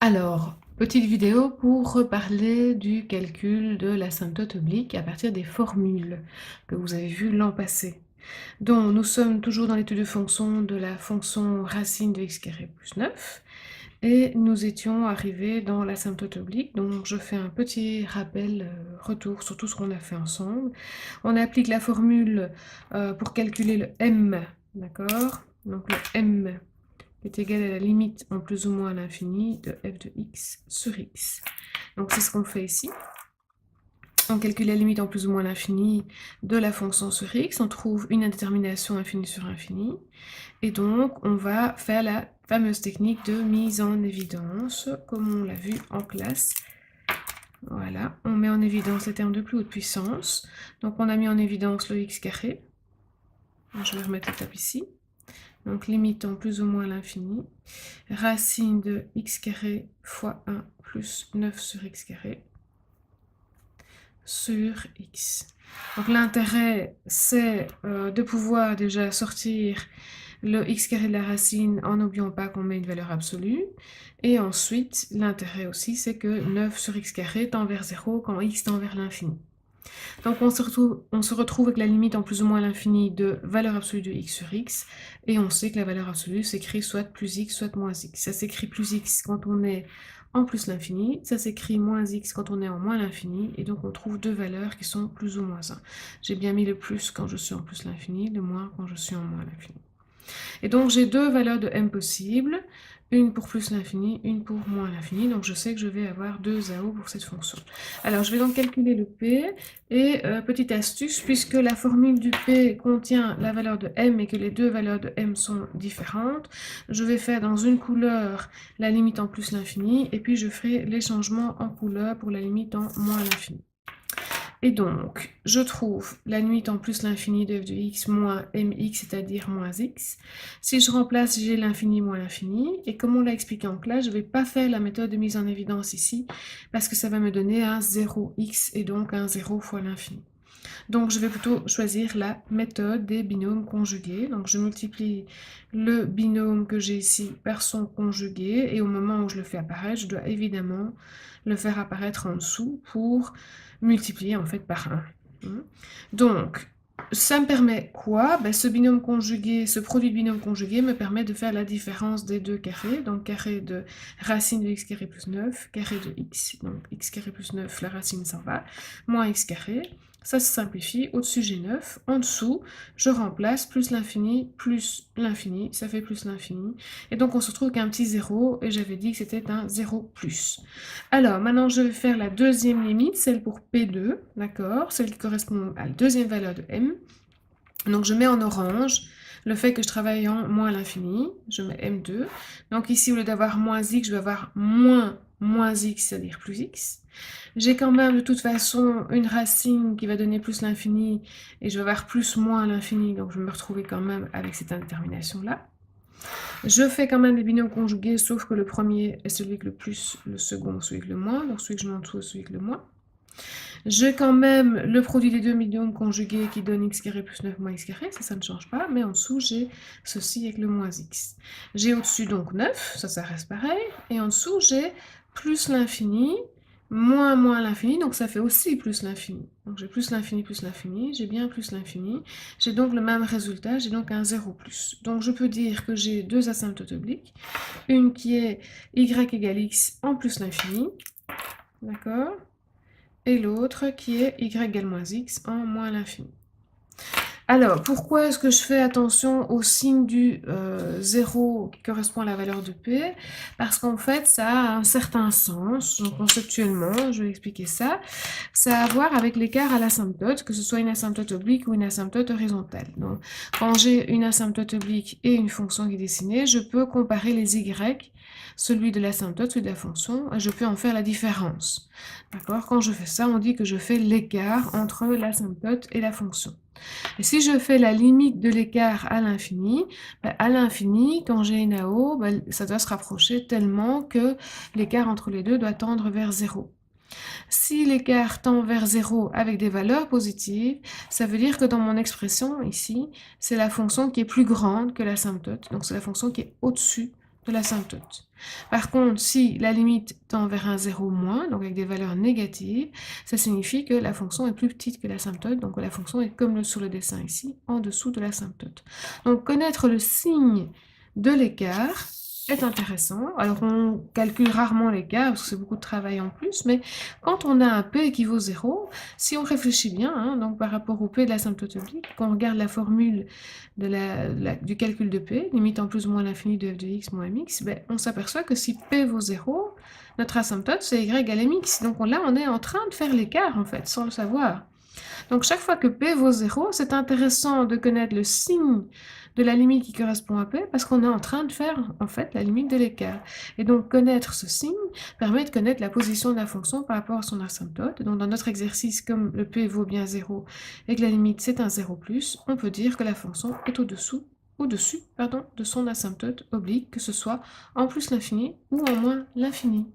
Alors, petite vidéo pour reparler du calcul de l'asymptote oblique à partir des formules que vous avez vues l'an passé. Donc, nous sommes toujours dans l'étude de fonction de la fonction racine de x carré plus 9 et nous étions arrivés dans l'asymptote oblique. Donc, je fais un petit rappel, retour sur tout ce qu'on a fait ensemble. On applique la formule pour calculer le m, d'accord? Donc, le m est égal à la limite en plus ou moins à l'infini de f de x sur x. Donc c'est ce qu'on fait ici. On calcule la limite en plus ou moins à l'infini de la fonction sur x, on trouve une indétermination infinie sur infini, et donc on va faire la fameuse technique de mise en évidence, comme on l'a vu en classe. Voilà, on met en évidence les termes de plus haute puissance. Donc on a mis en évidence le x carré. Je vais remettre l'étape ici. Donc limite en plus ou moins à l'infini, racine de x carré fois 1 plus 9 sur x carré sur x. Donc l'intérêt, c'est de pouvoir déjà sortir le x carré de la racine en n'oubliant pas qu'on met une valeur absolue. Et ensuite, l'intérêt aussi, c'est que 9 sur x carré tend vers 0 quand x tend vers l'infini. Donc on se retrouve avec la limite en plus ou moins à l'infini de valeur absolue de x sur x, et on sait que la valeur absolue s'écrit soit plus x, soit moins x. Ça s'écrit plus x quand on est en plus l'infini, ça s'écrit moins x quand on est en moins l'infini, et donc on trouve deux valeurs qui sont plus ou moins 1. J'ai bien mis le plus quand je suis en plus l'infini, le moins quand je suis en moins l'infini. Et donc j'ai deux valeurs de m possibles, une pour plus l'infini, une pour moins l'infini, donc je sais que je vais avoir 2 AO pour cette fonction. Alors je vais donc calculer le P, et petite astuce, puisque la formule du P contient la valeur de m et que les deux valeurs de m sont différentes, je vais faire dans une couleur la limite en plus l'infini, et puis je ferai les changements en couleur pour la limite en moins l'infini. Et donc, je trouve la limite en plus l'infini de f de x moins mx, c'est-à-dire moins x. Si je remplace, j'ai l'infini moins l'infini. Et comme on l'a expliqué en classe, je ne vais pas faire la méthode de mise en évidence ici, parce que ça va me donner un 0x et donc un 0 fois l'infini. Donc, je vais plutôt choisir la méthode des binômes conjugués. Donc, je multiplie le binôme que j'ai ici par son conjugué. Et au moment où je le fais apparaître, je dois évidemment le faire apparaître en dessous pour multiplier en fait par 1. Donc, ça me permet quoi? Ben, ce binôme conjugué, ce produit de binôme conjugué me permet de faire la différence des deux carrés. Donc, carré de racine de x carré plus 9, carré de x. Donc, x carré plus 9, la racine s'en va, moins x carré. Ça se simplifie. Au-dessus, j'ai 9. En dessous, je remplace plus l'infini, ça fait plus l'infini. Et donc, on se retrouve avec un petit 0, et j'avais dit que c'était un 0 plus. Alors, maintenant, je vais faire la deuxième limite, celle pour P2, d'accord? Celle qui correspond à la deuxième valeur de M. Donc, je mets en orange le fait que je travaille en moins l'infini. Je mets M2. Donc, ici, au lieu d'avoir moins x, je vais avoir moins x, c'est-à-dire plus x. J'ai quand même de toute façon une racine qui va donner plus l'infini, et je vais avoir plus moins l'infini, donc je vais me retrouver quand même avec cette indétermination-là. Je fais quand même des binômes conjugués, sauf que le premier est celui avec le plus, le second celui avec le moins, donc celui que je mets en dessous est celui avec le moins. J'ai quand même le produit des deux binômes conjugués qui donne x carré plus 9 moins x carré, ça ne change pas, mais en dessous j'ai ceci avec le moins x. J'ai au-dessus donc 9, ça reste pareil, et en dessous j'ai plus l'infini, moins l'infini, donc ça fait aussi plus l'infini. Donc j'ai plus l'infini, j'ai bien plus l'infini, j'ai donc le même résultat, j'ai donc un 0 plus. Donc je peux dire que j'ai deux asymptotes obliques, une qui est y égale x en plus l'infini, d'accord, et l'autre qui est y égale moins x en moins l'infini. Alors, pourquoi est-ce que je fais attention au signe du 0 qui correspond à la valeur de P? Parce qu'en fait, ça a un certain sens. Donc, conceptuellement, je vais expliquer ça. Ça a à voir avec l'écart à l'asymptote, que ce soit une asymptote oblique ou une asymptote horizontale. Donc, quand j'ai une asymptote oblique et une fonction qui est dessinée, je peux comparer les y, celui de l'asymptote, celui de la fonction, et je peux en faire la différence. D'accord? Quand je fais ça, on dit que je fais l'écart entre l'asymptote et la fonction. Et si je fais la limite de l'écart à l'infini, quand j'ai une AO, ça doit se rapprocher tellement que l'écart entre les deux doit tendre vers 0. Si l'écart tend vers 0 avec des valeurs positives, ça veut dire que dans mon expression ici, c'est la fonction qui est plus grande que l'asymptote, donc c'est la fonction qui est au-dessus de l'asymptote. Par contre, si la limite tend vers un 0 moins, donc avec des valeurs négatives, ça signifie que la fonction est plus petite que l'asymptote, donc la fonction est comme sur le dessin ici, en dessous de l'asymptote. Donc connaître le signe de l'écart est intéressant. Alors on calcule rarement l'écart parce que c'est beaucoup de travail en plus, mais quand on a un p qui vaut 0, si on réfléchit bien, hein, donc par rapport au p de l'asymptote oblique, quand on regarde la formule du calcul de p, limite en plus ou moins l'infini de f de x moins mx, ben, on s'aperçoit que si p vaut 0, notre asymptote c'est y égale mx. Donc là on est en train de faire l'écart en fait, sans le savoir. Donc chaque fois que p vaut 0, c'est intéressant de connaître le signe de la limite qui correspond à p, parce qu'on est en train de faire en fait la limite de l'écart. Et donc connaître ce signe permet de connaître la position de la fonction par rapport à son asymptote. Donc dans notre exercice, comme le p vaut bien 0 et que la limite c'est un 0+, on peut dire que la fonction est au-dessus de son asymptote oblique, que ce soit en plus l'infini ou en moins l'infini.